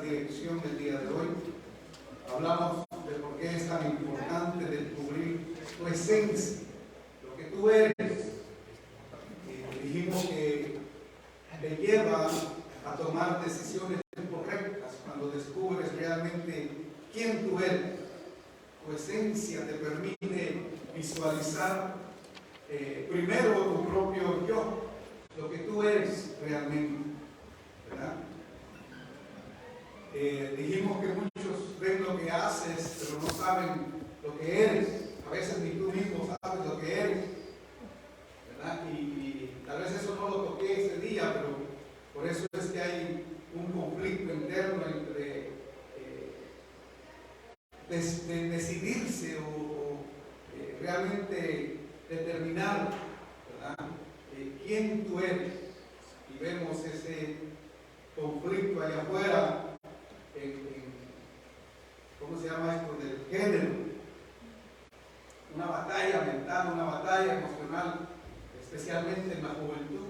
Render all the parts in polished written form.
dirección el día de hoy. Hablamos de por qué es tan importante descubrir tu esencia, lo que tú eres. Dijimos que te lleva a tomar decisiones correctas cuando descubres realmente quién tú eres. Tu esencia te permite visualizar primero tu propio yo, lo que tú eres realmente, ¿verdad? Dijimos que muchos ven lo que haces, pero no saben lo que eres. A veces ni tú mismo sabes lo que eres, ¿verdad? Y tal vez eso no lo toqué ese día, pero por eso es que hay un conflicto interno entre decidirse o realmente determinar, ¿verdad? Quién tú eres. Y vemos ese conflicto allá afuera ¿cómo se llama esto? Del género. Una batalla mental, una batalla emocional, especialmente en la juventud.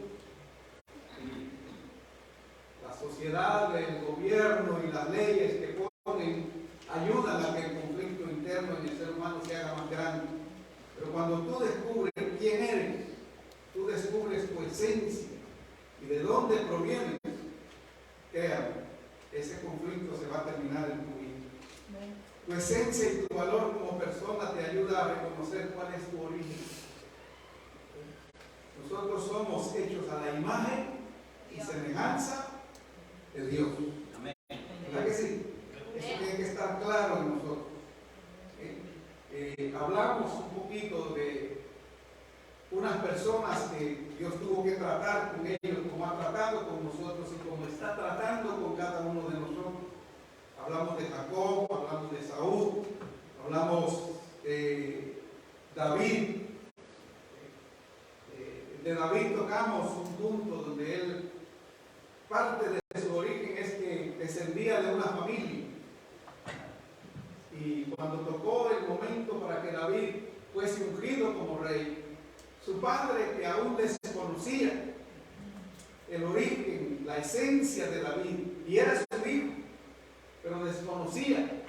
Y la sociedad, el gobierno y las leyes que ponen ayudan a que el conflicto interno en el ser humano se haga más grande. Pero cuando tú descubres quién eres, tú descubres tu esencia y de dónde provienes, créame, ese conflicto se va a terminar en tu vida. Tu esencia y tu valor como persona te ayuda a reconocer cuál es tu origen. Nosotros somos hechos a la imagen y semejanza de Dios. Amén. ¿Verdad que sí? Eso tiene que estar claro en nosotros. Hablamos un poquito de unas personas que Dios tuvo que tratar con ellos, como ha tratado con nosotros y como está tratando con cada uno de nosotros. Hablamos de Jacob, hablamos de Saúl, hablamos de David. De David tocamos un punto donde él, parte de su origen es que descendía de una familia. Y cuando tocó el momento para que David fuese ungido como rey, su padre, que aún desconocía el origen, la esencia de David, y era su hijo, pero desconocía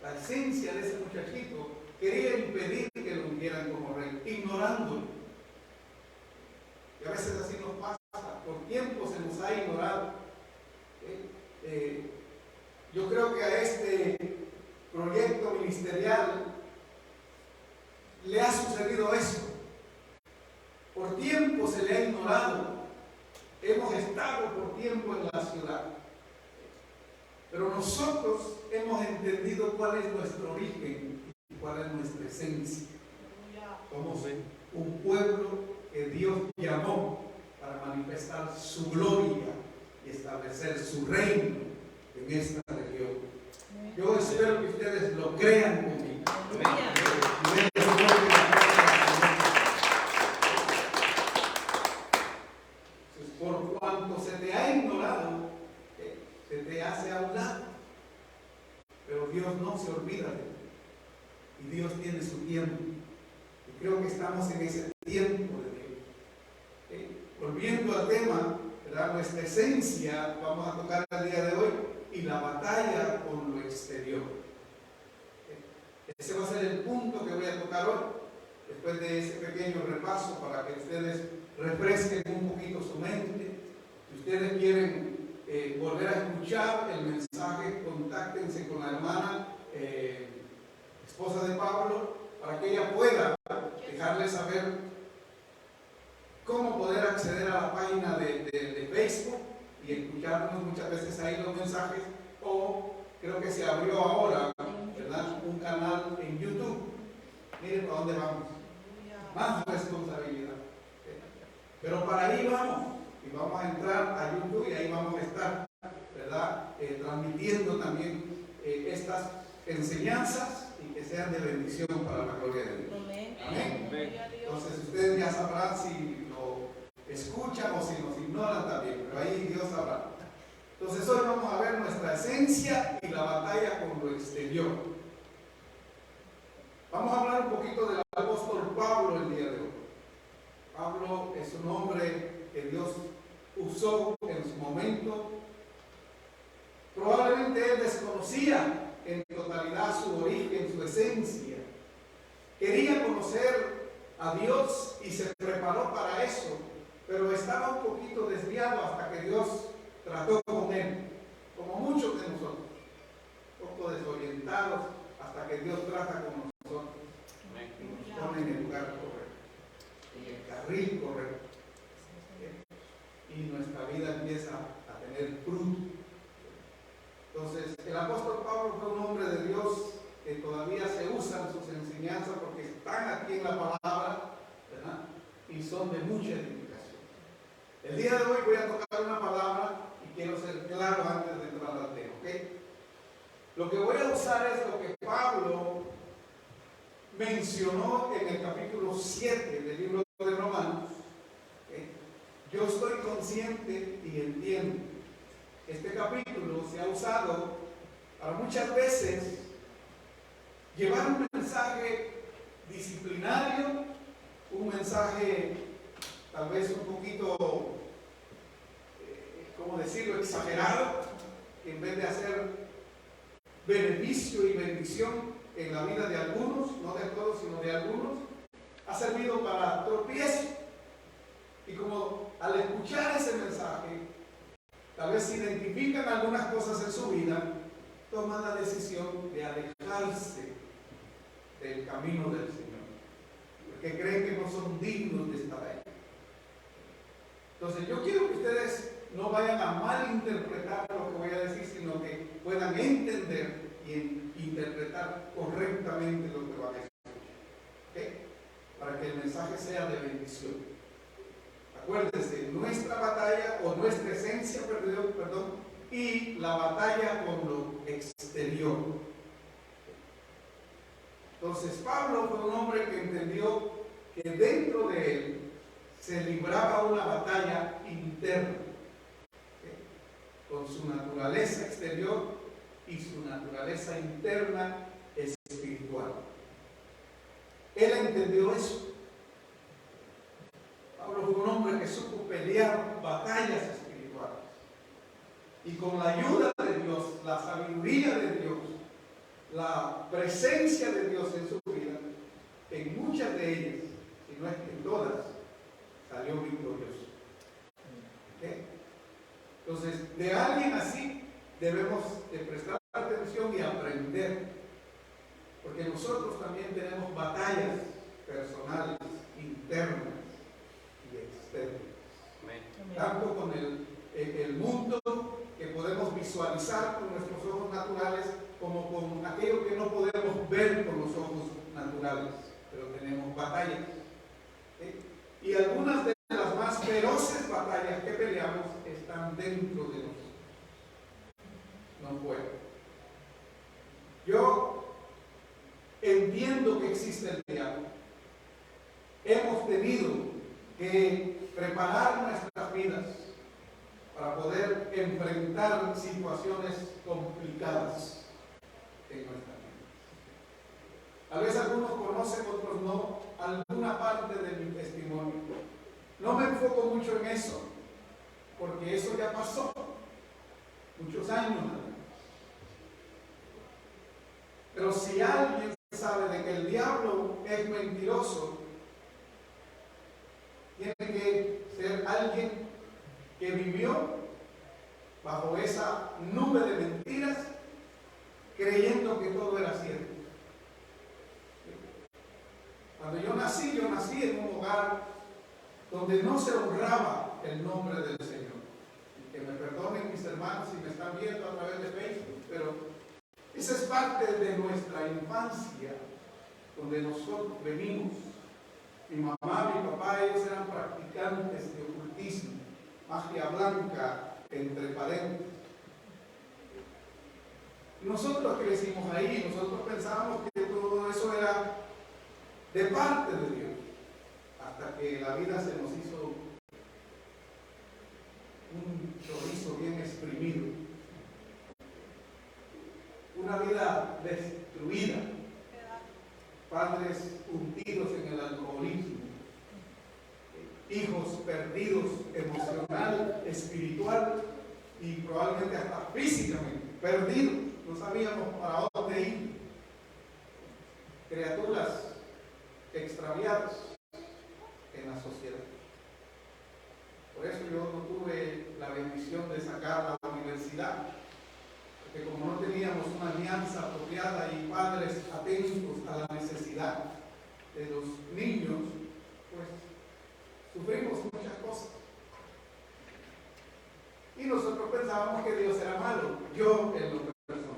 la esencia de ese muchachito, quería impedir que lo ungieran como rey, ignorándolo. Y a veces así nos pasa, por tiempo se nos ha ignorado. Yo creo que a este proyecto ministerial le ha sucedido eso. Por tiempo se le ha ignorado. Hemos estado por tiempo en la ciudad. Pero nosotros hemos entendido cuál es nuestro origen y cuál es nuestra esencia. Somos un pueblo que Dios llamó para manifestar su gloria y establecer su reino en esta región. Yo espero que ustedes lo crean conmigo. Por cuanto se te ha ignorado, se te hace a un lado. Pero Dios no se olvida de ti. Y Dios tiene su tiempo. Y creo que estamos en ese tiempo de Dios. Volviendo al tema, ¿verdad? Nuestra esencia, vamos a tocar el día de hoy, y la batalla con lo exterior. Ese va a ser el punto que voy a tocar hoy, después de ese pequeño repaso, para que ustedes refresquen un poquito su mente. Si ustedes quieren volver a escuchar el mensaje, contáctense con la hermana esposa de Pablo, para que ella pueda dejarles saber cómo poder acceder a la página de Facebook y escucharnos muchas veces ahí los mensajes, o creo que se abrió ahora, ¿verdad?, un canal en YouTube. Miren para dónde vamos. Más responsabilidad. Pero para ahí vamos. Y vamos a entrar a YouTube y ahí vamos a estar, ¿verdad?, transmitiendo también estas enseñanzas y que sean de bendición para la gloria de Dios. Amén. Entonces ustedes ya sabrán si lo escuchan o si nos ignoran también, pero ahí Dios sabrá. Entonces hoy vamos a ver nuestra esencia y la batalla con lo exterior. Vamos a hablar un poquito del apóstol Pablo el día de hoy. Pablo es un hombre que Dios usó en su momento. Probablemente Probablemente él desconocía en totalidad su origen, su esencia. Quería conocer a Dios y se preparó para eso, pero estaba un poquito desviado hasta que Dios trató con él, como muchos de nosotros, un poco desorientados hasta que Dios trata con nosotros y nos pone en el lugar correcto, en el carril correcto, y nuestra vida empieza a tener fruto. Entonces, el apóstol Pablo fue un hombre de Dios que todavía se usan sus enseñanzas porque están aquí en la palabra, ¿verdad? Y son de mucha edificación. El día de hoy voy a tocar una palabra y quiero ser claro antes de entrar al tema, ¿ok? Lo que voy a usar es lo que Pablo mencionó en el capítulo 7 del libro de Romanos. ¿Okay? Yo estoy consciente y entiendo. Este capítulo se ha usado para muchas veces llevar un mensaje disciplinario, un mensaje tal vez un poquito, ¿cómo decirlo?, exagerado, que en vez de hacer beneficio y bendición en la vida de algunos, no de todos, sino de algunos, ha servido para tropiezo. Y como al escuchar ese mensaje, tal vez se identifican algunas cosas en su vida, toman la decisión de alejarse del camino del Señor, porque creen que no son dignos de estar ahí. Entonces yo quiero que ustedes no vayan a malinterpretar lo que voy a decir, sino que puedan entender y interpretar correctamente lo que van a escuchar, ¿okay? Para que el mensaje sea de bendición. Acuérdense, nuestra batalla o nuestra esencia, y la batalla con lo exterior. Entonces Pablo fue un hombre que entendió que dentro de él se libraba una batalla interna, ¿okay?, con su naturaleza exterior y su naturaleza interna espiritual. Él entendió eso. Pablo fue un hombre que supo pelear batallas espirituales. Y con la ayuda de Dios, la sabiduría de Dios, la presencia de Dios en su vida, en muchas de ellas, si no es que en todas, salió victorioso. ¿Okay? Entonces, de alguien así debemos de prestar atención y aprender. Porque nosotros también tenemos batallas personales, internas y externas. Tanto con el mundo que podemos visualizar con nuestros ojos naturales, como con aquello que no podemos ver con los ojos naturales, pero tenemos batallas. ¿Sí? Y algunas de las más feroces batallas que peleamos están dentro de nosotros. No puedo. Yo entiendo que existe el diablo. Hemos tenido que preparar nuestras vidas para poder enfrentar situaciones complicadas en nuestra vida. Tal vez algunos conocen, otros no, alguna parte de mi testimonio. No me enfoco mucho en eso, porque eso ya pasó muchos años. Pero si alguien sabe de que el diablo es mentiroso, tiene que ser alguien que vivió bajo esa nube de mentiras, creyendo que todo era cierto. Cuando yo nací en un hogar donde no se honraba el nombre del Señor. Y que me perdonen mis hermanos si me están viendo a través de Facebook, pero esa es parte de nuestra infancia, donde nosotros venimos. Mi mamá, mi papá, ellos eran practicantes de ocultismo, magia blanca, entre paréntesis. Nosotros crecimos ahí, nosotros pensábamos que todo eso era de parte de Dios, hasta que la vida se nos hizo un chorizo bien exprimido, una vida destruida, padres hundidos en el alcoholismo, hijos perdidos emocional, espiritual y probablemente hasta físicamente. perdidos, no sabíamos para dónde ir, criaturas extraviadas en la sociedad. Por eso yo no tuve la bendición de sacar a la universidad, porque como no teníamos una alianza apropiada y padres atentos a la necesidad de los niños, pues sufrimos muchas cosas. Y nosotros pensábamos que Dios era malo, yo en lo personal.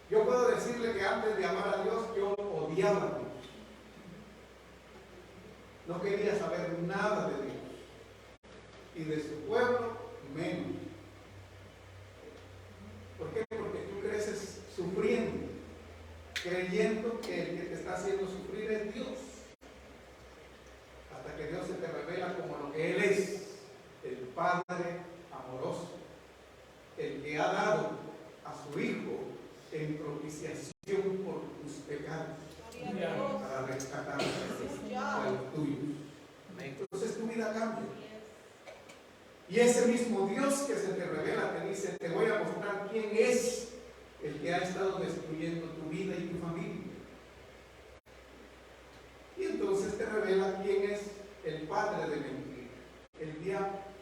Yo puedo decirle que antes de amar a Dios, yo odiaba a Dios. No quería saber nada de Dios. Y de su pueblo, menos. ¿Por qué? Porque tú creces sufriendo, creyendo que el que te está haciendo sufrir es Dios. Hasta que Dios se te revela como lo que Él es, el Padre amoroso, el que ha dado a su Hijo en propiciación por tus pecados, para rescatar a los tuyos. Entonces tu vida cambia. Y ese mismo Dios que se te revela te dice: te voy a mostrar quién es el que ha estado destruyendo tu vida y tu familia. Y entonces te revela quién es el padre de mentira, el diablo.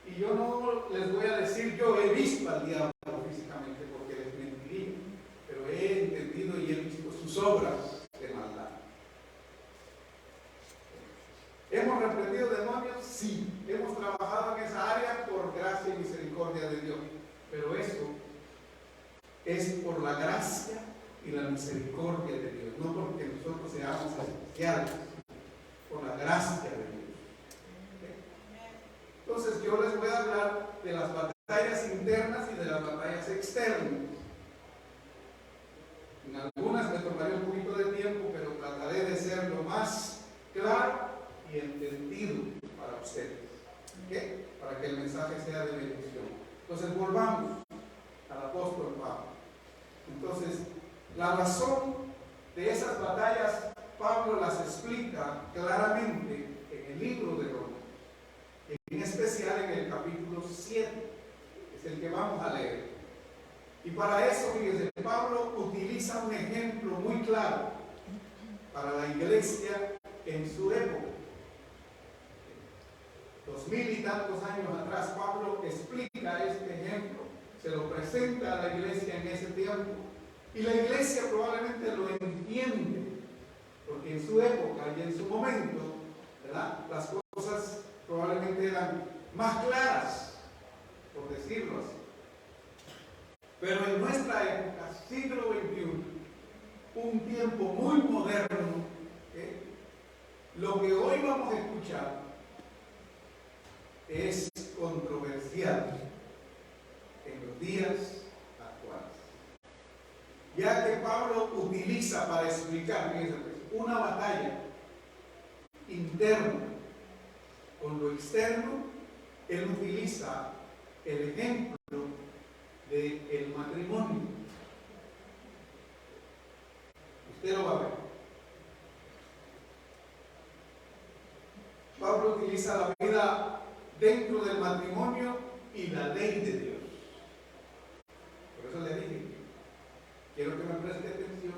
Y yo no les voy a decir, yo he visto al diablo físicamente porque les mentiría, pero he entendido y he visto sus obras de maldad. ¿Hemos reprendido demonios? Sí. Hemos trabajado en esa área por gracia y misericordia de Dios. Pero eso es por la gracia y la misericordia de Dios, no porque nosotros seamos especiales, por la gracia de Dios. Entonces yo les voy a hablar de las batallas internas y de las batallas externas. En algunas me tomaré un poquito de tiempo, pero trataré de ser lo más claro y entendido para ustedes, ¿okay? Para que el mensaje sea de bendición. Entonces volvamos al apóstol Pablo. Entonces, la razón de esas batallas Pablo las explica claramente en el libro de Romanos, en especial en el capítulo 7, es el que vamos a leer. Y para eso, fíjense, Pablo utiliza un ejemplo muy claro para la iglesia en su época. 2000 y tantos años atrás, Pablo explica este ejemplo, se lo presenta a la iglesia en ese tiempo, y la iglesia probablemente lo entiende, porque en su época y en su momento, ¿verdad?, las cosas probablemente eran más claras, por decirlo así. Pero en nuestra época, siglo XXI, un tiempo muy moderno, lo que hoy vamos a escuchar es controversial en los días actuales, ya que Pablo utiliza para explicar, fíjense, una batalla interna con lo externo. Él utiliza el ejemplo del matrimonio. Usted lo va a ver. Pablo utiliza la vida dentro del matrimonio y la ley de Dios. Por eso le dije, quiero que me preste atención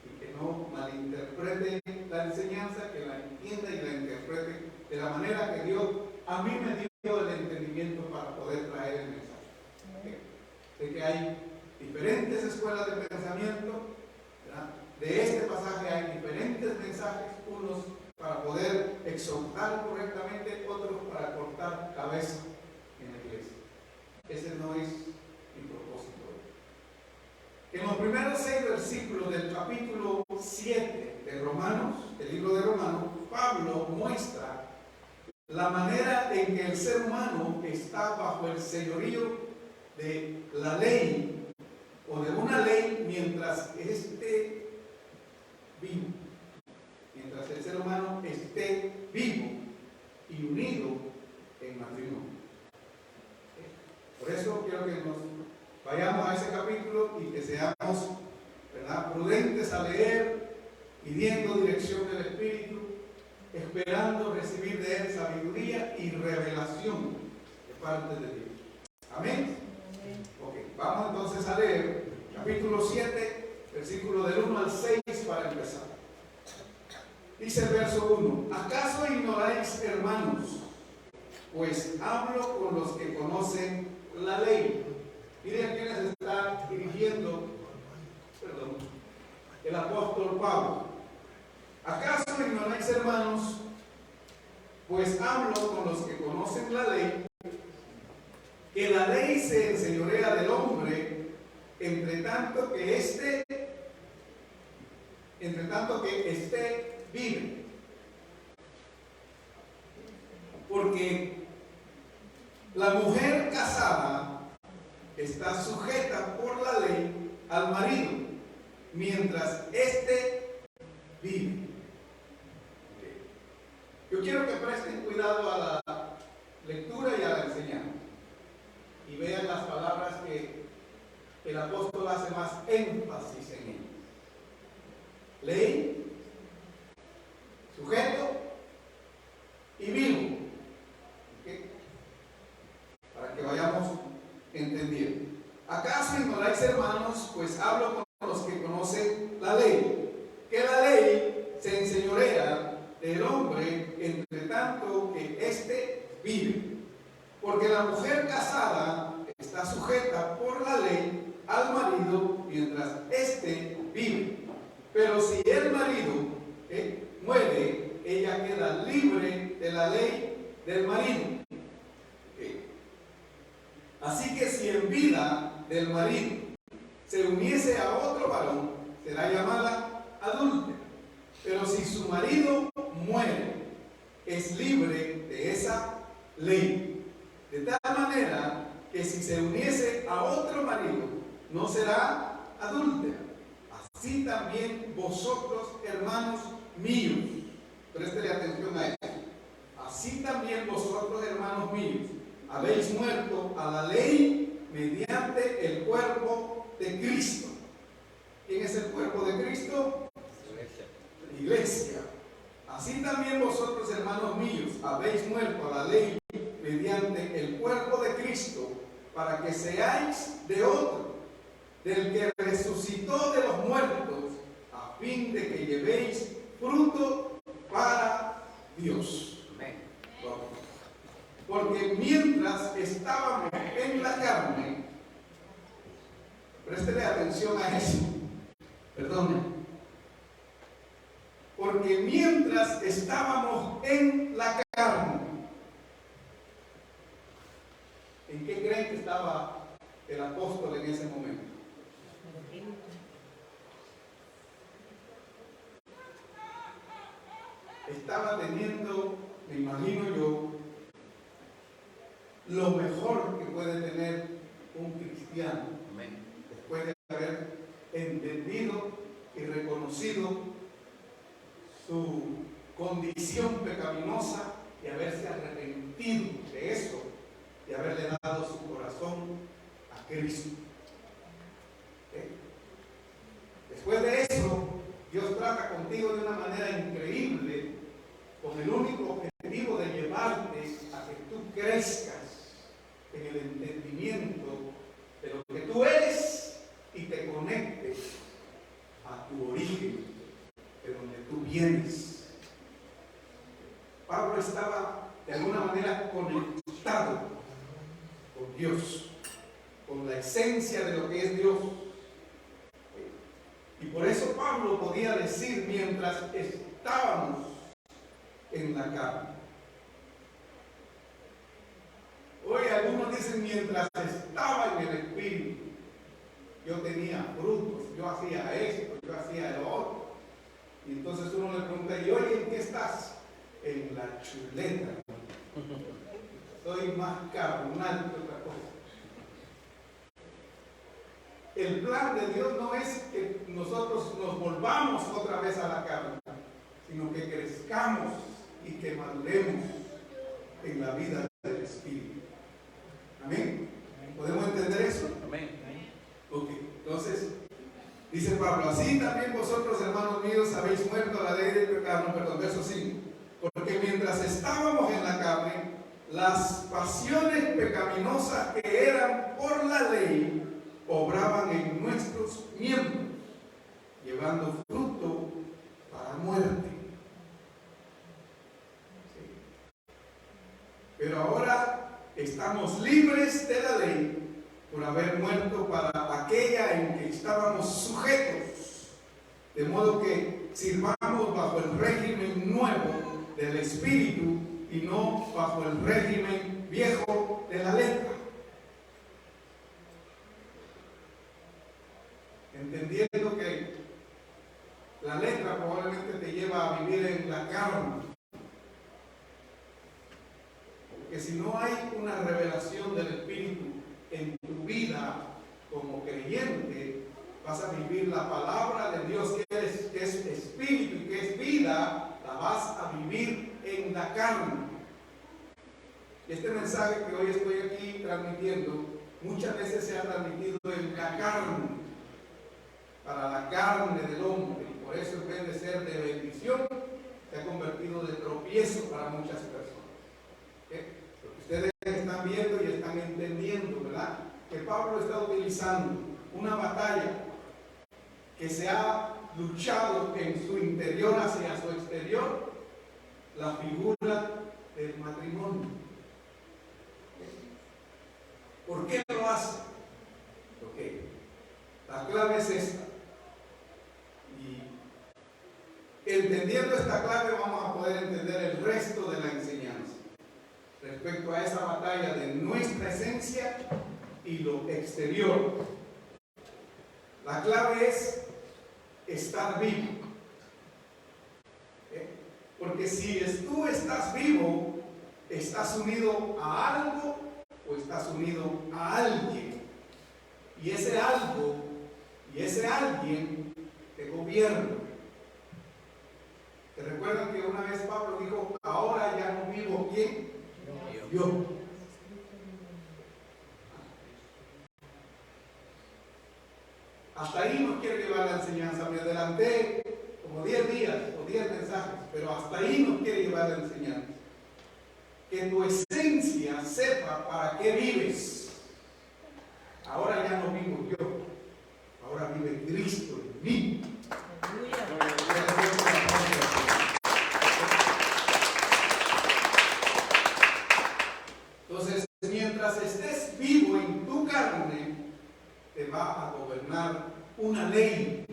y que no malinterprete la enseñanza, que la entienda y la interprete de la manera que Dios a mí me dio el entendimiento para poder traer el mensaje. Sé que hay diferentes escuelas de pensamiento, ¿verdad? De este pasaje hay diferentes mensajes, unos para poder exhortar correctamente, otros para cortar cabeza en la iglesia. Ese no es mi propósito. En los primeros 6 versículos del capítulo 7 de Romanos, el libro de Romanos, Pablo muestra la manera en que el ser humano está bajo el señorío de la ley o de una ley mientras esté vivo. Mientras el ser humano esté vivo y unido en matrimonio. Por eso quiero que nos vayamos a ese capítulo y que seamos, ¿verdad?, prudentes a leer, pidiendo dirección del Espíritu, esperando recibir de Él sabiduría y revelación de parte de Dios. Amén. Ok, vamos entonces a leer capítulo 7, versículo del 1 al 6 para empezar. Dice el verso 1: ¿Acaso ignoráis, hermanos? Pues hablo con los que conocen la ley. Miren a quienes está dirigiendo, el apóstol Pablo. ¿Acaso ignoráis, hermanos? Pues hablo con los que conocen la ley, que la ley se enseñorea del hombre, entre tanto que éste vive. Porque la mujer casada está sujeta por la ley al marido, mientras éste vive. Yo quiero que presten cuidado a la lectura y a la enseñanza y vean las palabras que el apóstol hace más énfasis en ellas. Ley, sujeto y vivo. ¿Okay? Para que vayamos entendiendo. ¿Acaso ignoráis, hermanos? Pues hablo con los que conocen la ley, que la ley se enseñorea del hombre entre tanto que éste vive. Porque la mujer casada está sujeta por la ley al marido mientras éste vive. Pero si el marido muere, ella queda libre de la ley del marido. Así que si en vida del marido se uniese a otro varón, será llamada adúltera. Pero si su marido muere, es libre de esa ley. De tal manera que si se uniese a otro marido, no será adúltera. Así también vosotros, hermanos míos, préstele atención a esto. Así también vosotros, hermanos míos, habéis muerto a la ley mediante el cuerpo de Cristo. ¿Quién es el cuerpo de Cristo? La iglesia. Así también vosotros, hermanos míos, habéis muerto a la ley mediante el cuerpo de Cristo, para que seáis de otro, del que resucitó de los muertos, a fin de que llevéis fruto para Dios. Amén. Porque mientras estábamos en la carne, préstele atención a eso, perdone. Porque mientras estábamos en la carne, ¿en qué creen que estaba el apóstol en ese momento? Estaba teniendo, me imagino yo, lo mejor que puede tener un cristiano. Amén. Después de haber entendido y reconocido su condición pecaminosa y haberse arrepentido de eso y haberle dado su corazón a Cristo. Después de eso, Dios trata contigo de una manera increíble, con el único objetivo de llevarte a que tú crezcas en el entendimiento de lo que tú eres y te conectes a tu origen, de donde tú vienes. Pablo estaba de alguna manera conectado con Dios, con la esencia de lo que es Dios. Y por eso Pablo podía decir, mientras estábamos en la carne. Hoy algunos dicen, mientras estaba en el Espíritu, yo tenía frutos, yo hacía esto, yo hacía lo otro. Y entonces uno le pregunta, ¿y hoy en qué estás? En la chuleta. Soy más carnal que otra cosa. El plan de Dios no es que nosotros nos volvamos otra vez a la carne, sino que crezcamos y que maduremos en la vida del Espíritu. Amén. ¿Podemos entender eso? Amén. Ok, entonces dice Pablo, así también vosotros, hermanos míos, habéis muerto a la ley del pecado, verso 5. Porque mientras estábamos en la carne, las pasiones pecaminosas pecaminosas que eran por la ley, obraban en nuestros miembros, llevando fruto para muerte. ¿Sí? Pero ahora estamos libres de la ley por haber muerto para aquella en que estábamos sujetos, de modo que sirvamos bajo el régimen nuevo del Espíritu y no bajo el régimen viejo de la letra. Entendiendo que la letra probablemente te lleva a vivir en la carne. Porque si no hay una revelación del Espíritu en tu vida como creyente, vas a vivir la palabra de Dios que es Espíritu y que es vida, la vas a vivir en la carne. Este mensaje que hoy estoy aquí transmitiendo, muchas veces se ha transmitido en la carne, para la carne del hombre, y por eso en vez de ser de bendición, se ha convertido de tropiezo para muchas personas. Porque ustedes están viendo y están entendiendo, ¿verdad?, que Pablo está utilizando una batalla que se ha luchado en su interior hacia su exterior, la figura del matrimonio. ¿Por qué lo hace? Ok, la clave es esta. Y entendiendo esta clave vamos a poder entender el resto de la enseñanza respecto a esa batalla de nuestra esencia y lo exterior. La clave es estar vivo. Porque si tú estás vivo, estás unido a algo o estás unido a alguien. Y ese algo y ese alguien te gobierna. ¿Te recuerdan que una vez Pablo dijo, ahora ya no vivo quién? Yo. Hasta ahí nos quiere llevar la enseñanza. Me adelanté como 10 días o 10 mensajes, pero hasta ahí nos quiere llevar la enseñanza. Que tu esencia sepa para qué vives. Ahora ya no vivo yo, ahora vive Cristo en mí. Entonces, mientras estés vivo en tu carne, te va a gobernar una ley.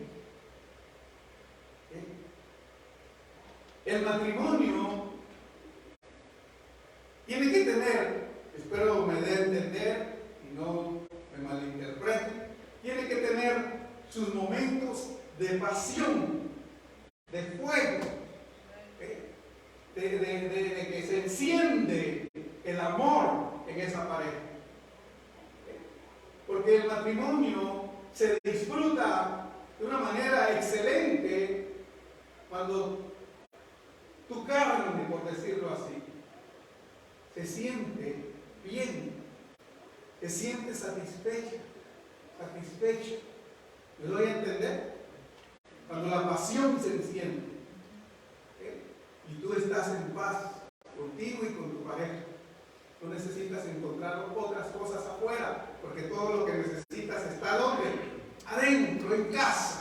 El matrimonio tiene que tener, espero me dé a entender y no me malinterpreten, tiene que tener sus momentos de pasión, de fuego, de que se enciende el amor en esa pareja. Porque el matrimonio se disfruta de una manera excelente cuando tu carne, por decirlo así, se siente bien, se siente satisfecha. ¿Me doy a entender? Cuando la pasión se enciende, y tú estás en paz contigo y con tu pareja. No necesitas encontrar otras cosas afuera, porque todo lo que necesitas está ¿dónde? Adentro, en casa.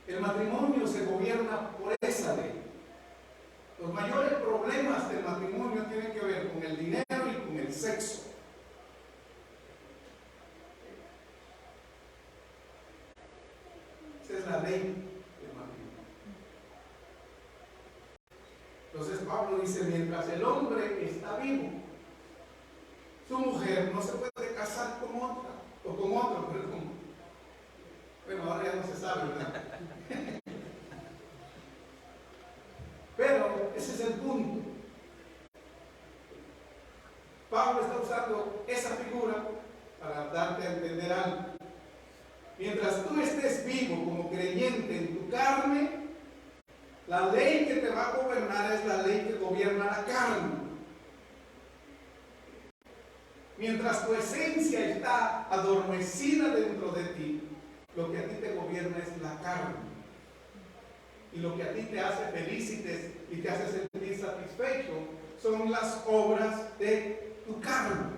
El matrimonio se gobierna por esa ley. Los mayores problemas del matrimonio tienen que ver con el dinero y con el sexo. Esa es la ley del matrimonio. Entonces Pablo dice, mientras el hombre está vivo, su mujer no se puede casar con otra, o con otro, perdón. Bueno, ahora ya no se sabe, ¿verdad? Pero ese es el punto. Pablo está usando esa figura para darte a entender algo. Mientras tú estés vivo como creyente en tu carne, la ley que te va a gobernar es la ley que gobierna la carne. Mientras tu esencia está adormecida dentro de ti, lo que a ti te gobierna es la carne. y lo que a ti te hace feliz y te hace sentir satisfecho son las obras de tu carne.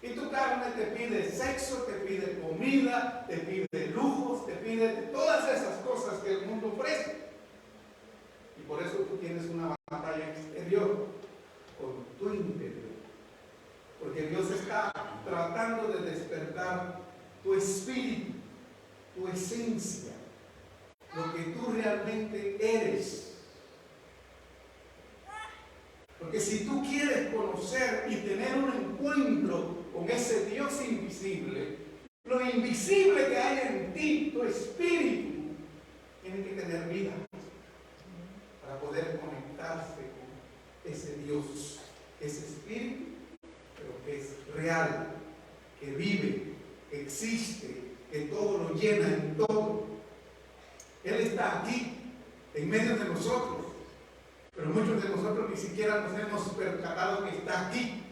Y tu carne te pide sexo, te pide comida, te pide lujos, te pide todas esas cosas que el mundo ofrece. Y por eso tú tienes una batalla exterior con tu interior. Porque Dios está tratando de despertar tu espíritu, tu esencia, lo que tú realmente eres. Porque si tú quieres conocer y tener un encuentro con ese Dios invisible, lo invisible que hay en ti, tu espíritu, tiene que tener vida para poder conectarse con ese Dios, ese espíritu, pero que es real, que vive, que existe, que todo lo llena en todo. Él está aquí, en medio de nosotros, pero muchos de nosotros ni siquiera nos hemos percatado que está aquí,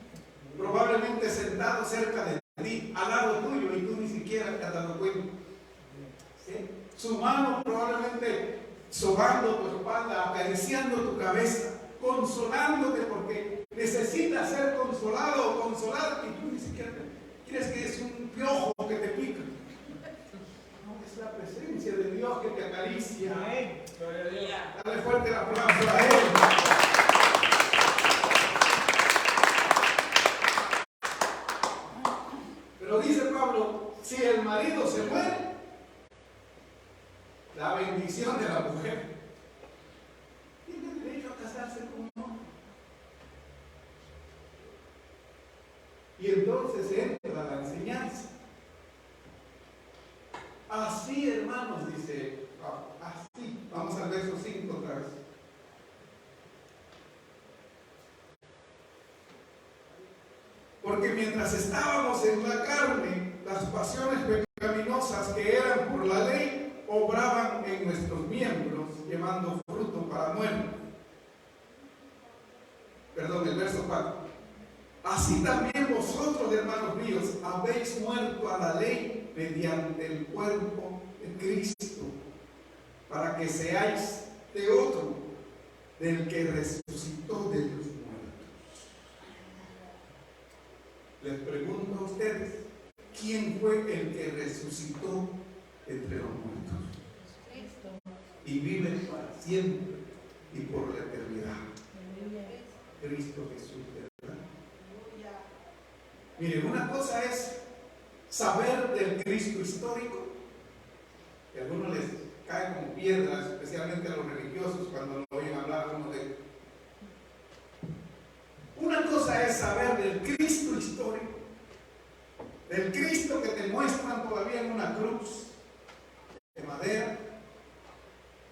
probablemente sentado cerca de ti, al lado tuyo, y tú ni siquiera te has dado cuenta. ¿Sí? Su mano probablemente sobando tu espalda, acariciando tu cabeza, consolándote porque necesitas ser consolado o consolada, y tú ni siquiera crees que es un piojo que te pica. No, es la presencia de Dios que te acaricia. Dale fuerte el aplauso a Él. Pero dice Pablo, si el marido se muere, la bendición de la mujer tiene derecho a casarse con un hombre. Y entonces entra la enseñanza. Así, hermanos, dice Pablo, así. Vamos al verso 5 otra vez. Porque mientras estábamos en la carne, las pasiones pecaminosas que eran por la ley obraban en nuestros miembros, llevando fruto para muerte. Perdón, el verso 4. Así también vosotros, hermanos míos, habéis muerto a la ley mediante el cuerpo de Cristo, para que seáis de otro, del que resucitó de los muertos. Les pregunto a ustedes, ¿quién fue el que resucitó entre los muertos? Cristo. Y vive para siempre y por la eternidad. Cristo Jesús, ¿verdad? Miren, una cosa es saber del Cristo histórico, que a algunos les cae como piedras, especialmente a los religiosos cuando lo oyen hablar uno de él. Una cosa es saber del Cristo histórico, del Cristo que te muestran todavía en una cruz de madera,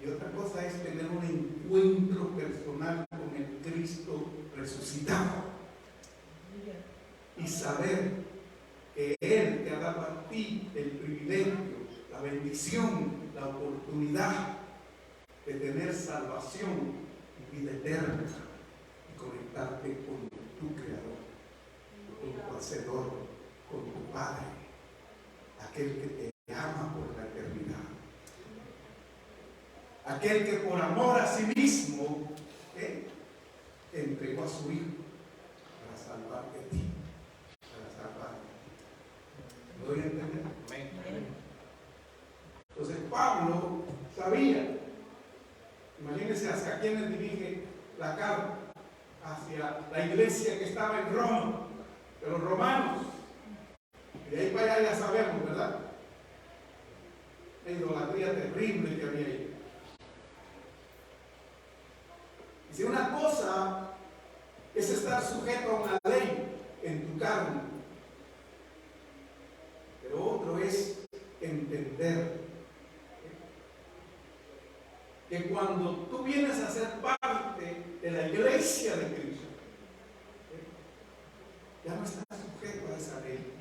y otra cosa es tener un encuentro personal con el Cristo resucitado y saber que Él te ha dado a ti el privilegio, la bendición, la oportunidad de tener salvación y vida eterna y conectarte con tu Creador, con tu Hacedor, con tu Padre, aquel que te ama por la eternidad, aquel que por amor a sí mismo entregó a su Hijo para salvarte a ti, para salvarte. ¿Lo voy a entender? Entonces Pablo sabía, imagínense hacia quiénes dirige la carta, hacia la iglesia que estaba en Roma, de los romanos, y de ahí para allá ya sabemos, ¿verdad? La idolatría terrible que había ahí. Y si una cosa es estar sujeto a una ley en tu carne, pero otro es entender que cuando tú vienes a ser parte de la iglesia de Cristo, ya no estás sujeto a esa ley.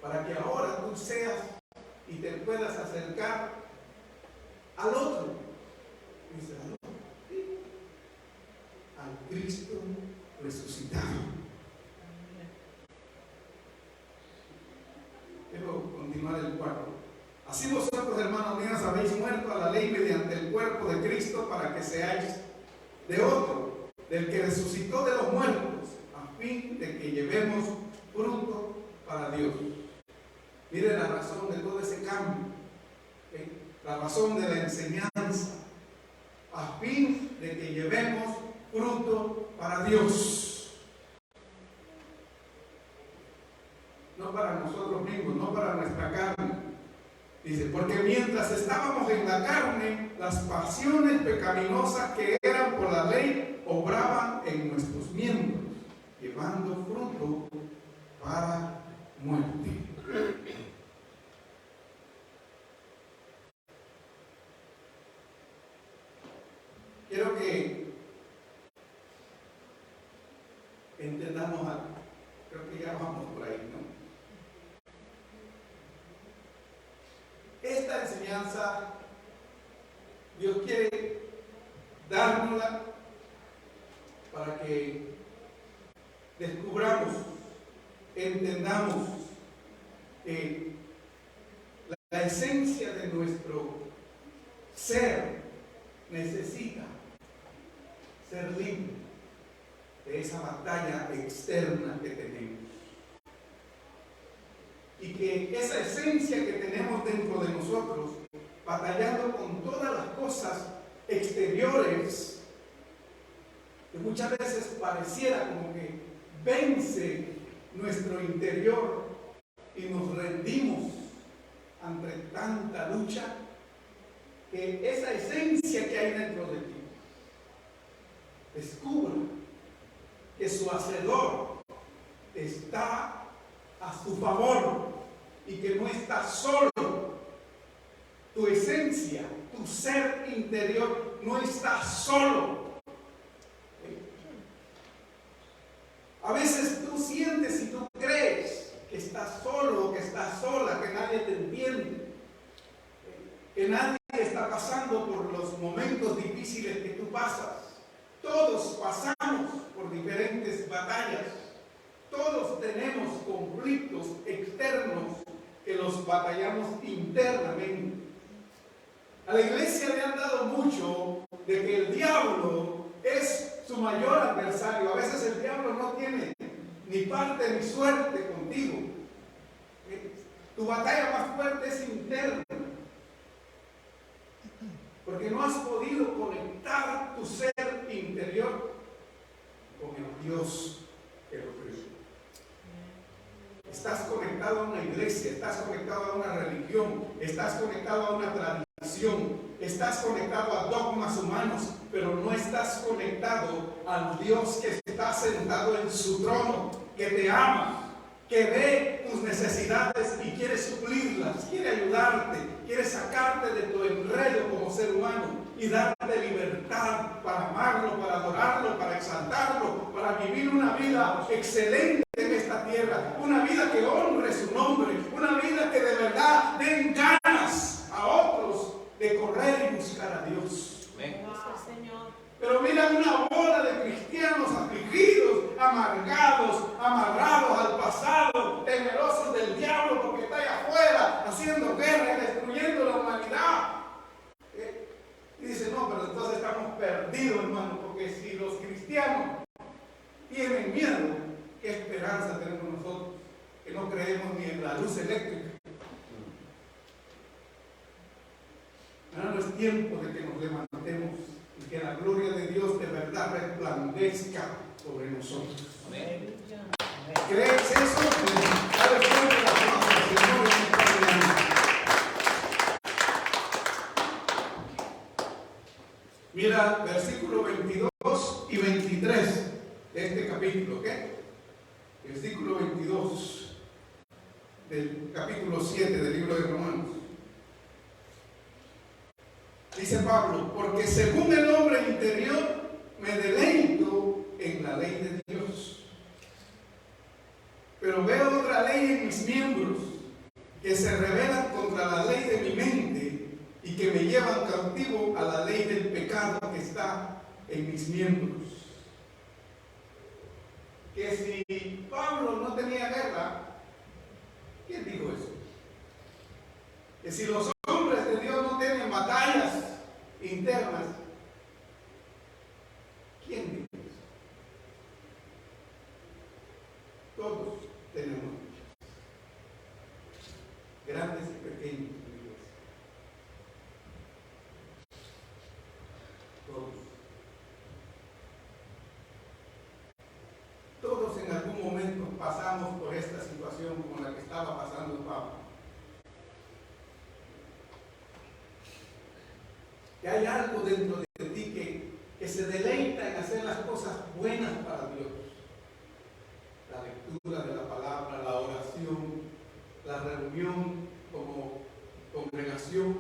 Para que ahora tú seas y te puedas acercar al otro. Dice al otro, ¿sí? Al Cristo resucitado. Quiero continuar el la ley mediante el cuerpo de Cristo para que seáis de otro, del que resucitó de los muertos, a fin de que llevemos fruto para Dios. Mire la razón de todo ese cambio, la razón de la enseñanza, a fin de que llevemos fruto para Dios. No para nosotros mismos, no para nuestra carne. Dice, porque mientras estábamos en la carne, las pasiones pecaminosas que eran por la ley obraban en nuestros miembros, llevando fruto para muerte. Quiero que entendamos algo. Creo que ya vamos por ahí, ¿no? Esta enseñanza, Dios quiere dárnosla para que descubramos, entendamos la esencia de nuestro ser necesita ser libre de esa batalla externa que tenemos. Y que esa esencia que tenemos dentro de nosotros, batallando con todas las cosas exteriores, que muchas veces pareciera como que vence nuestro interior y nos rendimos ante tanta lucha, que esa esencia que hay dentro de ti descubra que su hacedor está a su favor y que no está solo. Tu esencia, tu ser interior no está solo. A veces tú sientes y tú crees que estás solo, que estás sola, que nadie te entiende, que nadie está pasando por los momentos difíciles que tú pasas. Todos pasamos por diferentes batallas. Todos tenemos conflictos externos que los batallamos internamente. A la iglesia le han dado mucho de que el diablo es su mayor adversario. A veces el diablo no tiene ni parte ni suerte contigo. Tu batalla más fuerte es interna. Porque no has podido conectar tu ser interior con el Dios que lo creó. Estás conectado a una iglesia, estás conectado a una religión, estás conectado a una tradición, estás conectado a dogmas humanos, pero no estás conectado al Dios que está sentado en su trono, que te ama, que ve tus necesidades y quiere suplirlas, quiere ayudarte, quiere sacarte de tu enredo como ser humano y darte libertad para amarlo, para adorarlo, para exaltarlo, para vivir una vida excelente en esta tierra, una vida que honre su nombre, una vida que de verdad den ganas a otros de correr y buscar a Dios. Amén. Pero mira una bola de cristianos afligidos, amargados, amarrados al pasado, temerosos del diablo porque está allá afuera haciendo guerra y destruyendo la humanidad. Y dice, no, pero entonces estamos perdidos, hermano, porque si los cristianos tienen miedo, ¿qué esperanza tenemos nosotros? Que no creemos ni en la luz eléctrica. Ahora no es tiempo de que nos levantemos y que la gloria de Dios de verdad resplandezca sobre nosotros. Amén. ¿Crees eso? Dale fuerte la mano al Señor en esta mañana. Mira, versículo 22 y 23 de este capítulo, ¿ok? Versículo 22 del capítulo 7 del libro de Romanos. Dice Pablo, porque según el hombre interior me deleito en la ley de Dios, pero veo otra ley en mis miembros que se rebelan contra la ley de mi mente y que me llevan cautivo a la ley del pecado que está en mis miembros. Que si Pablo no tenía guerra, ¿quién dijo eso? Que si los hombres de Dios no tienen batallas, internas, ¿quién dice eso? Todos tenemos luchas, grandes y pequeñas en la iglesia. Todos en algún momento pasamos por esta situación como la que estaba pasando Pablo. Que hay algo dentro de ti que se deleita en hacer las cosas buenas para Dios. La lectura de la palabra, la oración, la reunión como congregación,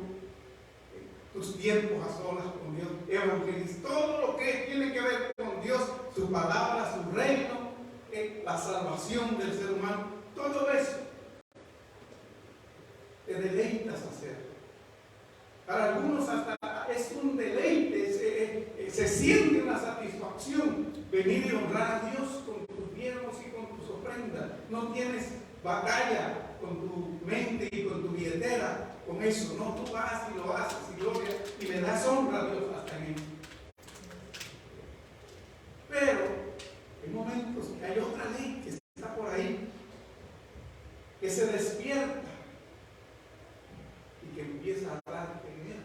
tus tiempos a solas con Dios, evangelizar, todo lo que tiene que ver con Dios, su palabra, su reino, la salvación del ser humano, todo eso te deleitas hacer. Para algunos hasta es un deleite, se siente una satisfacción venir y honrar a Dios con tus diezmos y con tus ofrendas. No tienes batalla con tu mente y con tu billetera, con eso, no, tú vas y lo haces y gloria y le das honra a Dios hasta en eso. Pero hay momentos que hay otra ley que está por ahí, que se despierta y que empieza a hablar en él.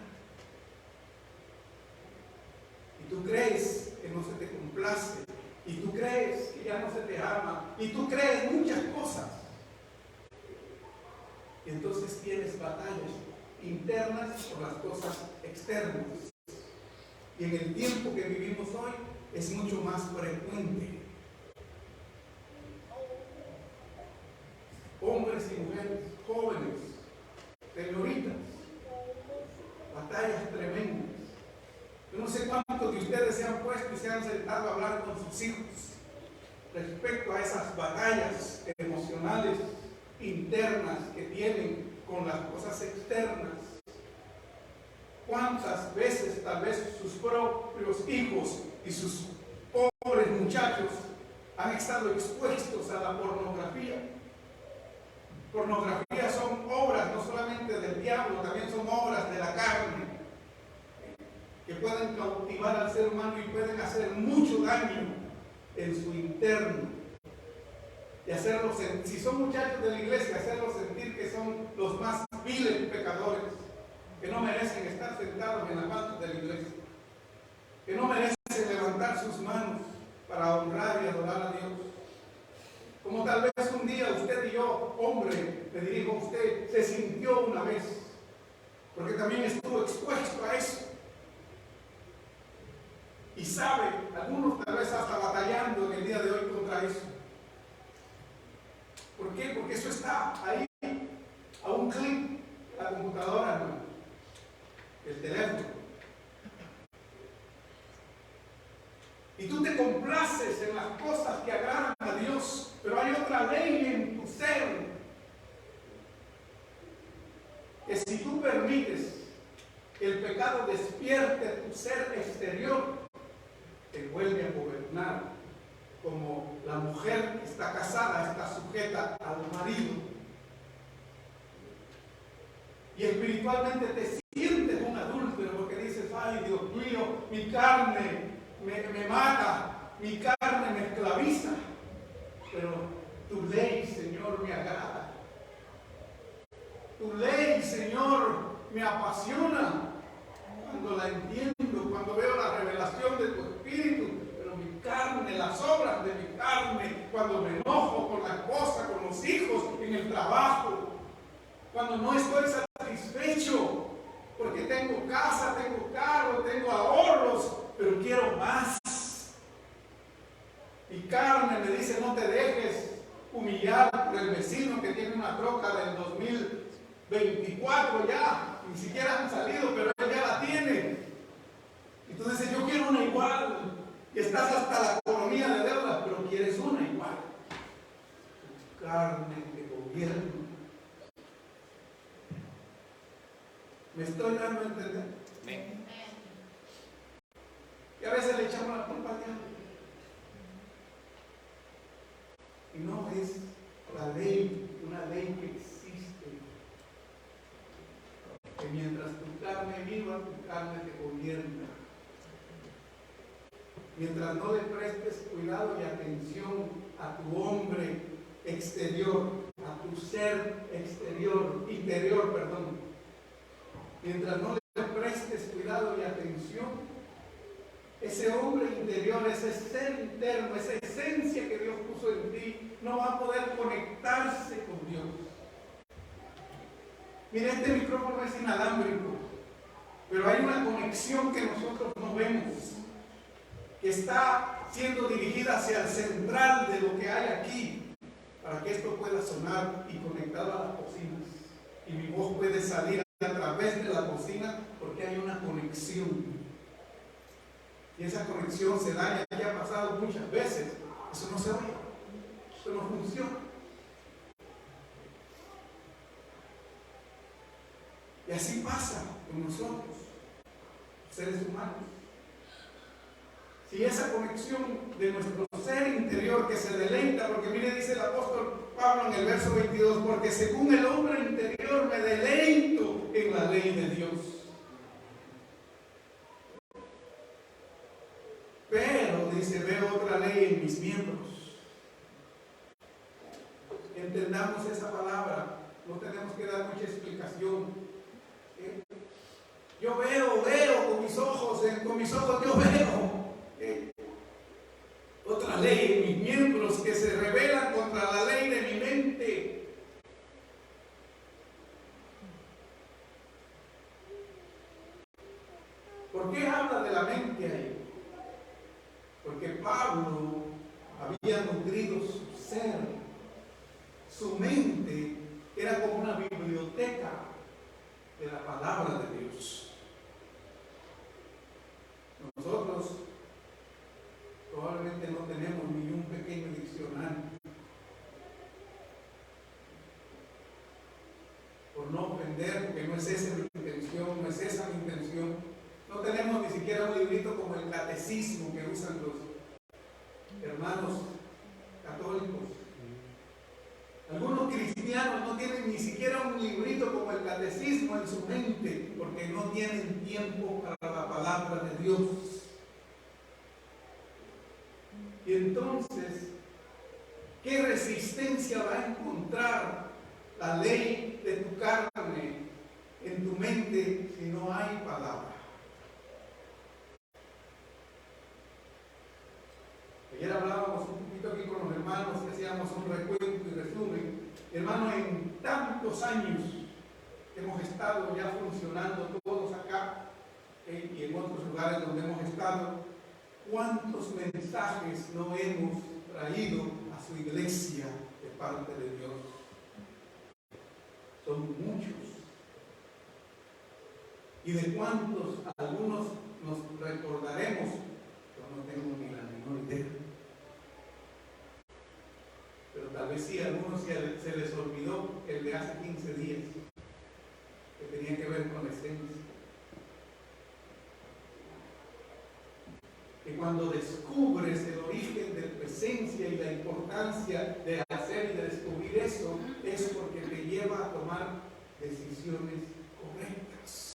Y tú crees que no se te complace, y tú crees que ya no se te ama, y tú crees muchas cosas. Y entonces tienes batallas internas por las cosas externas. Y en el tiempo que vivimos hoy es mucho más frecuente. Hombres y mujeres, jóvenes, señoritas, batallas tremendas. Yo no sé cuántos de ustedes se han puesto y se han sentado a hablar con sus hijos respecto a esas batallas emocionales internas que tienen con las cosas externas. ¿Cuántas veces tal vez sus propios hijos y sus pobres muchachos han estado expuestos a la pornografía? Pornografía son obras no solamente del diablo, también son obras de la carne, que pueden cautivar al ser humano y pueden hacer mucho daño en su interno. Y hacerlos, si son muchachos de la iglesia, hacerlos sentir que son los más viles pecadores, que no merecen estar sentados en la banca de la iglesia, que no merecen levantar sus manos para honrar y adorar a Dios. Como tal vez un día usted y yo, hombre, le dirijo a usted, se sintió una vez, porque también estuvo expuesto a eso. Y sabe, algunos tal vez hasta batallando en el día de hoy contra eso. ¿Por qué? Porque eso está ahí, a un clic, la computadora, ¿no? El teléfono. Y tú te complaces en las cosas que agradan a Dios, pero hay otra ley en tu ser, que si tú permites que el pecado despierte tu ser exterior, te vuelve a gobernar, como la mujer que está casada está sujeta al marido. Y espiritualmente te sientes un adúltero porque dices, ay Dios mío, mi carne me mata, mi carne me esclaviza, pero tu ley, Señor, me agrada. Tu ley, Señor, me apasiona cuando la entiendo, cuando veo la revelación de tu Espíritu, pero mi carne, las obras de mi carne, cuando me enojo con la esposa, con los hijos, en el trabajo, cuando no estoy satisfecho, porque tengo casa, tengo carro, tengo ahorros, pero quiero más. Mi carne me dice, no te dejes humillar por el vecino que tiene una troca del 2024 ya, ni siquiera han salido, pero él ya la tiene. Y tú dices, yo quiero una igual. Y estás hasta la economía de deuda, pero quieres una igual. Tu carne te gobierna. ¿Me estoy dando a entender? Y a veces le echamos la culpa al diablo. Y no es la ley, una ley que existe. Que mientras tu carne viva, tu carne carne te gobierna. Mientras no le prestes cuidado y atención a tu hombre exterior, a tu ser interior, mientras no le prestes cuidado y atención, ese hombre interior, ese ser interno, esa esencia que Dios puso en ti, no va a poder conectarse con Dios. Mira, este micrófono es inalámbrico, pero hay una conexión que nosotros no vemos, que está siendo dirigida hacia el central de lo que hay aquí, para que esto pueda sonar y conectado a las bocinas. Y mi voz puede salir a través de la bocina porque hay una conexión. Y esa conexión se daña, ya ha pasado muchas veces. Eso no se oye, eso no funciona. Y así pasa con nosotros, seres humanos. Si esa conexión de nuestro ser interior que se deleita, porque mire, dice el apóstol Pablo en el verso 22, porque según el hombre interior me deleito en la ley de Dios. Pero, dice, veo otra ley en mis miembros. Entendamos esa palabra, no tenemos que dar mucha explicación. Yo veo con mis ojos yo veo. Otra ley en mis miembros que se rebela contra la ley de mi mente. ¿Por qué habla de la mente ahí? Porque Pablo había nutrido su ser, su mente era como una biblioteca de la palabra de Dios. Nosotros probablemente no tenemos ni un pequeño diccionario. Por no ofender, porque no es esa mi intención, no es esa mi intención. No tenemos ni siquiera un librito como el catecismo que usan los hermanos católicos. Algunos cristianos no tienen ni siquiera un librito como el catecismo en su mente, porque no tienen tiempo para la palabra de Dios. Y entonces, ¿qué resistencia va a encontrar la ley de tu carne en tu mente si no hay palabra? Ayer hablábamos un poquito aquí con los hermanos y hacíamos un recuento y resumen. Hermanos, en tantos años que hemos estado ya funcionando todos acá y en otros lugares donde hemos estado, ¿cuántos mensajes no hemos traído a su iglesia de parte de Dios? Son muchos. ¿Y de cuántos algunos nos recordaremos? Yo no tengo ni la menor idea. Pero tal vez sí, a algunos se les olvidó el de hace 15 días, que tenía que ver con la esencia. Que cuando descubres el origen de tu esencia y la importancia de hacer y de descubrir eso, es porque te lleva a tomar decisiones correctas.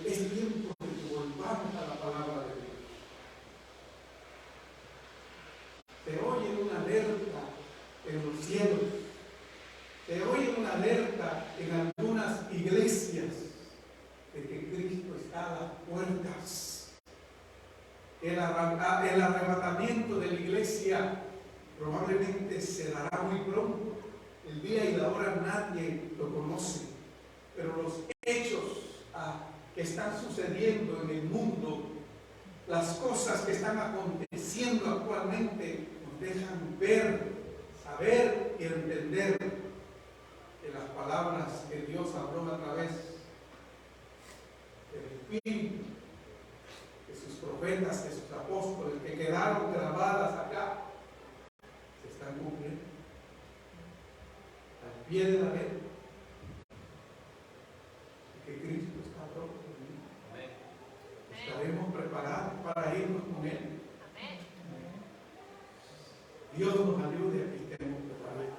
Es tiempo de que volvamos a la palabra de Dios. Se oye una alerta en los cielos, se oye una alerta en algunas iglesias de que Cristo está a las puertas. El arrebatamiento de la iglesia probablemente se dará muy pronto. El día y la hora nadie lo conoce, pero los hechos que están sucediendo en el mundo, las cosas que están aconteciendo actualmente, nos dejan ver, saber y entender que las palabras que Dios habló a través del Espíritu, de sus profetas, de sus apóstoles, que quedaron grabadas acá, se están cumpliendo al pie de la letra, que Cristo está pronto. Estaremos preparados para irnos con Él. Dios nos ayude a que estemos preparados.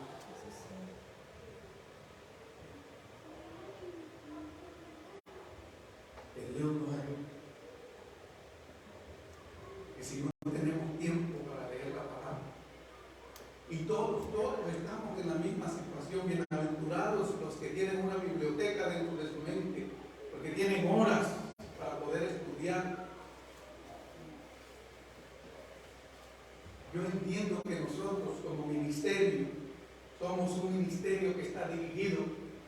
bienaventurados los que tienen una biblioteca dentro de su mente, porque tienen horas para poder estudiar. Yo entiendo que nosotros como ministerio somos un ministerio que está dirigido,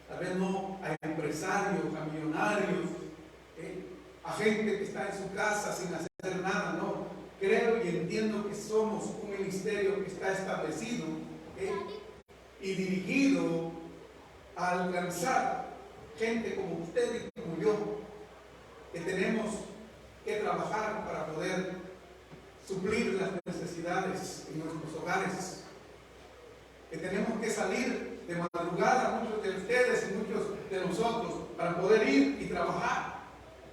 tal vez no a empresarios, a millonarios, a gente que está en su casa sin hacer nada, no. Creo y entiendo que somos un ministerio que está establecido y dirigido a alcanzar gente como usted y como yo, que tenemos que trabajar para poder suplir las necesidades en nuestros hogares, que tenemos que salir de madrugada, muchos de ustedes y muchos de nosotros, para poder ir y trabajar,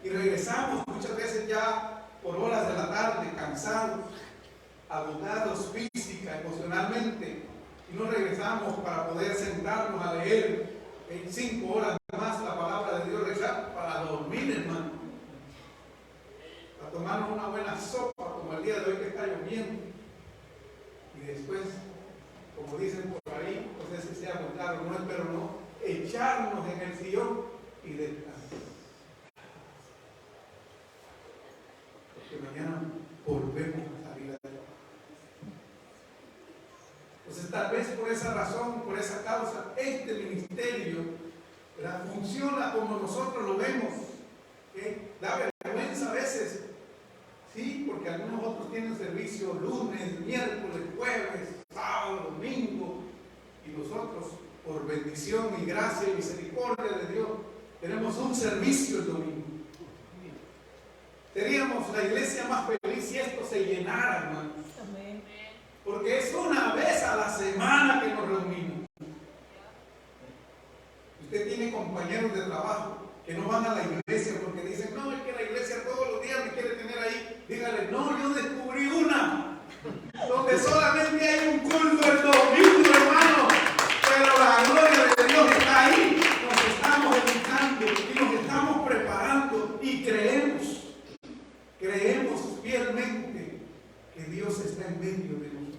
y regresamos muchas veces ya por horas de la tarde, cansados, agotados física, emocionalmente, y no regresamos para poder sentarnos a leer en 5 horas más la palabra de Dios, regresar para dormir, hermano, para tomarnos una buena sopa como el día de hoy que está lloviendo, y después, como dicen por ahí, no sé si sea muy claro, no es, pero no, echarnos en el sillón y descansar. Porque mañana volvemos a salir adelante. Entonces, tal vez por esa razón, por esa causa, este ministerio, ¿verdad?, funciona como nosotros lo vemos. Da vergüenza a veces, sí, porque algunos otros tienen servicio lunes, miércoles, jueves, sábado, domingo, y nosotros, por bendición y gracia y misericordia de Dios, tenemos un servicio el domingo. Seríamos la iglesia más feliz si esto se llenara, hermanos. Porque es una vez a la semana que nos reunimos. Usted tiene compañeros de trabajo que no van a la iglesia porque dicen, no, es que la iglesia todos los días me quiere tener ahí. Dígale, no, yo descubrí una donde solamente hay un culto el domingo, hermano, pero la gloria de Dios está ahí. Nos estamos educando y nos estamos preparando y creemos fielmente que Dios está en medio de nosotros.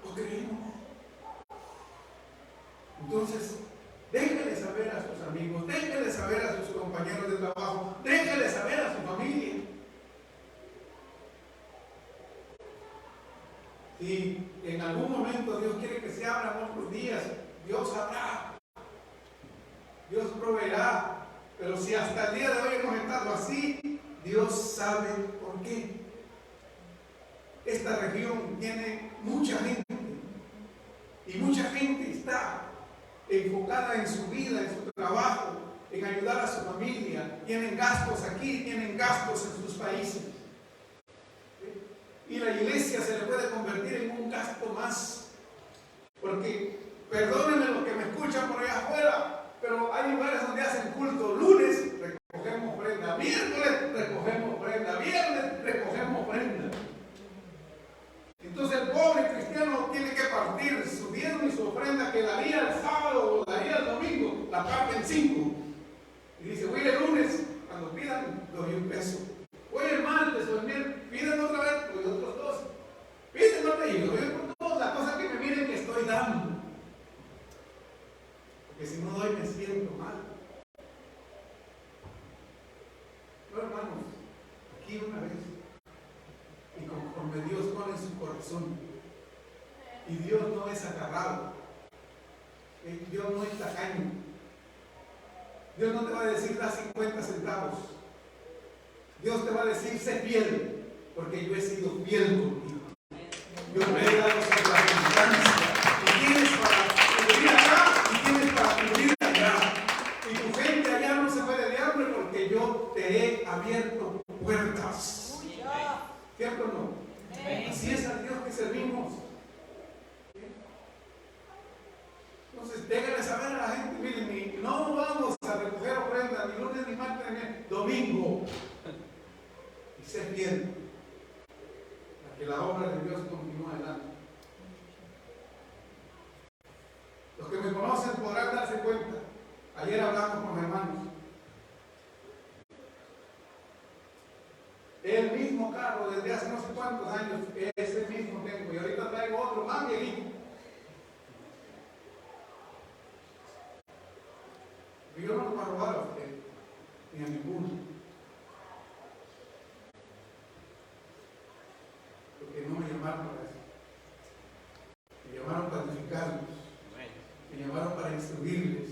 Lo creemos. Entonces, déjele saber a sus amigos, déjele saber a sus compañeros de trabajo, déjele saber a su familia. Si en algún momento Dios quiere que se abran otros días, Dios habrá, Dios proveerá. Pero si hasta el día de hoy hemos estado así, Dios sabe por qué. Esta región tiene mucha gente y mucha gente está enfocada en su vida, en su trabajo, en ayudar a su familia. Tienen gastos aquí, tienen gastos en sus países. Y la iglesia se le puede convertir en un gasto más. Porque, perdónenme los que me escuchan por allá afuera, pero hay lugares donde hacen culto lunes, recogemos prenda, miércoles recogemos prenda, viernes recogemos prenda. Entonces el pobre cristiano tiene que partir su diezmo y su ofrenda que daría el sábado o daría el domingo, la parte en 5. Y dice, voy el lunes, cuando pidan, doy $1. Voy el martes o el miércoles, piden otra vez, doy otros 2. Piden otra vez, doy por todos, la cosa que me miren que estoy dando. Porque si no doy me siento mal. No, hermanos, aquí una vez, y conforme Dios pone en su corazón, y Dios no es agarrado, Dios no es tacaño, Dios no te va a decir da 50 centavos, Dios te va a decir sé fiel, porque yo he sido fiel contigo, yo me he dado circunstancias, y tienes para cubrir acá, y tienes para cubrir allá, y tu gente allá no se muere de hambre porque yo te he abierto puertas. ¿Cierto o no? Así es al Dios que servimos. Entonces, déjenle saber a la gente, miren, no vamos a recoger ofrendas ni lunes, ni martes, ni domingo. Y ser fiel para que la obra de Dios continúe adelante. Los que me conocen podrán darse cuenta. Ayer hablamos con hermanos. El mismo carro desde hace no sé cuántos años, ese mismo tengo, y ahorita traigo Y yo no lo voy a robar a usted, ni a ninguno. Porque no me llamaron para eso. Me llamaron para edificarlos. Me llamaron para instruirles.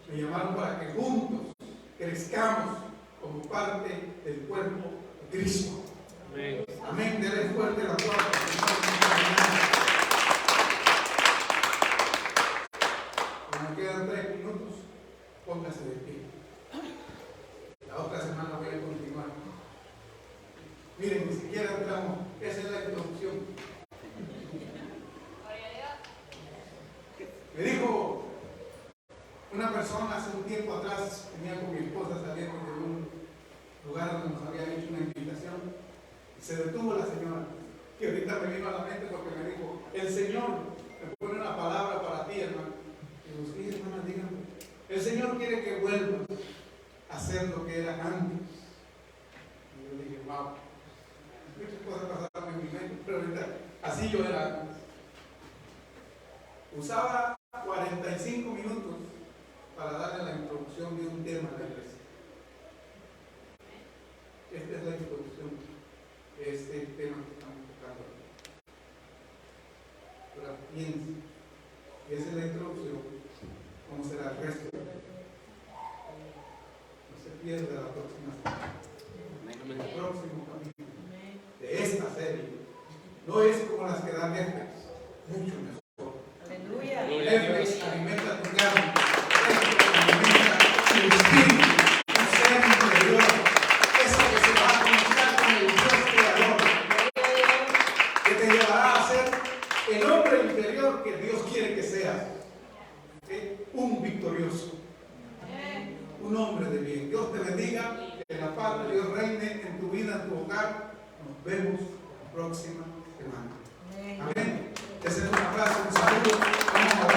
Me llamaron para que juntos crezcamos como parte del cuerpo de Cristo. Amén. Amén. Denle fuerte la puerta. Como quedan 3 minutos, póngase de pie. La otra semana voy a continuar. Miren, ni siquiera entramos. Esa es la introducción. Me dijo una persona hace un tiempo atrás, venía con mi esposa saliendo de un lugar donde nos habían hecho una invitación, y se detuvo la señora, que ahorita me vino a la mente porque me dijo, el Señor me pone una palabra para ti, hermano. Y digo, sí, hermana, dígame. El Señor quiere que vuelvas a hacer lo que era antes. Y yo dije, wow, muchas cosas pasaron en mi mente, pero ahorita, así yo era antes. Usaba 45 minutos para darle la introducción de un tema de la iglesia. Esta es la introducción de este tema que estamos tocando. Ahora piense, y esa es la introducción, cómo será el resto. No se pierda la próxima semana. El próximo capítulo de esta serie no es como las que dan Netflix, mucho mejor. Netflix alimenta tu carne, alimenta tu espíritu, tu ser interior, eso que se va a conectar con el Dios creador, que te llevará a ser el hombre interior que Dios quiere que seas, un victorioso, un hombre de bien. Dios te bendiga, que la paz de Dios reine en tu vida, en tu hogar. Nos vemos la próxima semana. Amén. Ese es un abrazo, un saludo. Vamos a orar.